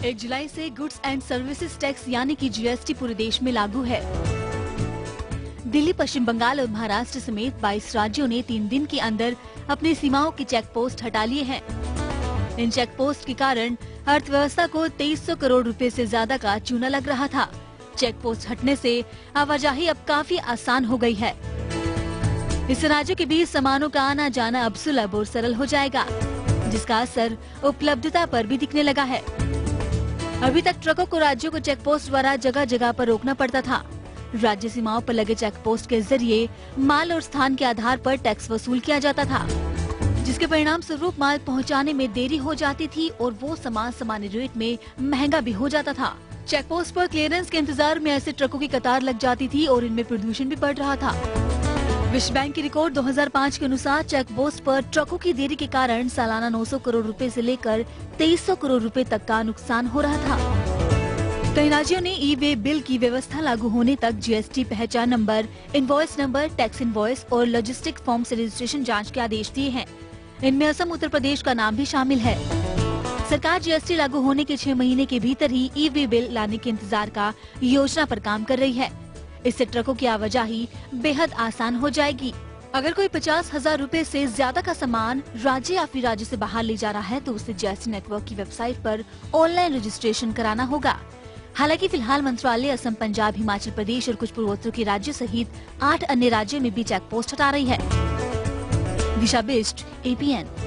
1 जुलाई से goods and services tax यानी कि जीएसटी पूरे देश में लागू है। दिल्ली, पश्चिम बंगाल और महाराष्ट्र समेत 22 राज्यों ने 3 दिन के अंदर अपनी सीमाओं के चेक पोस्ट हटा लिए हैं। इन चेक पोस्ट के कारण अर्थव्यवस्था को 2300 करोड़ रुपए से ज्यादा का चूना लग रहा था। चेक पोस्ट हटने से आवाजाही अब काफी आसान हो गई है। इससे राज्यों के बीच सामानों का आना जाना अब सुलभ और सरल हो जाएगा, जिसका असर उपलब्धता पर भी दिखने लगा है। अभी तक ट्रकों को राज्यों को चेक पोस्ट द्वारा जगह जगह पर रोकना पड़ता था। राज्य सीमाओं पर लगे चेक पोस्ट के जरिए माल और स्थान के आधार पर टैक्स वसूल किया जाता था, जिसके परिणाम स्वरूप माल पहुंचाने में देरी हो जाती थी और वो सामान सामान्य रेट में महंगा भी हो जाता था। चेक पोस्ट पर क्लियरेंस के इंतजार में ऐसे ट्रकों की कतार लग जाती थी और इनमें प्रदूषण भी बढ़ रहा था। विश्व बैंक की रिकॉर्ड 2005 के अनुसार चेक पोस्ट पर ट्रकों की देरी के कारण सालाना 900 करोड़ रुपए से लेकर 2300 करोड़ रुपए तक का नुकसान हो रहा था। कई राज्यों ने ई-वे बिल की व्यवस्था लागू होने तक जीएसटी पहचान number, invoice number, tax invoice और लॉजिस्टिक फॉर्म से रजिस्ट्रेशन जांच के आदेश दिए हैं। इनमें असम, उत्तर प्रदेश का नाम भी शामिल है। सरकार जीएसटी लागू होने के 6 महीने के भीतर ही ई-वे बिल लाने के इंतजार का योजना पर काम कर रही है। इससे ट्रकों की आवाजाही बेहद आसान हो जाएगी। अगर कोई 50,000 रुपए से ज्यादा का सामान राज्य या फिर राज्य से बाहर ले जा रहा है तो उसे जीएसटी नेटवर्क की वेबसाइट पर ऑनलाइन रजिस्ट्रेशन कराना होगा। हालांकि फिलहाल मंत्रालय असम, पंजाब, हिमाचल प्रदेश और कुछ पूर्वोत्तर के राज्यों सहित 8 अन्य राज्यों में भी चेक पोस्ट हटा रही है। दिशा बिष्ट, APN।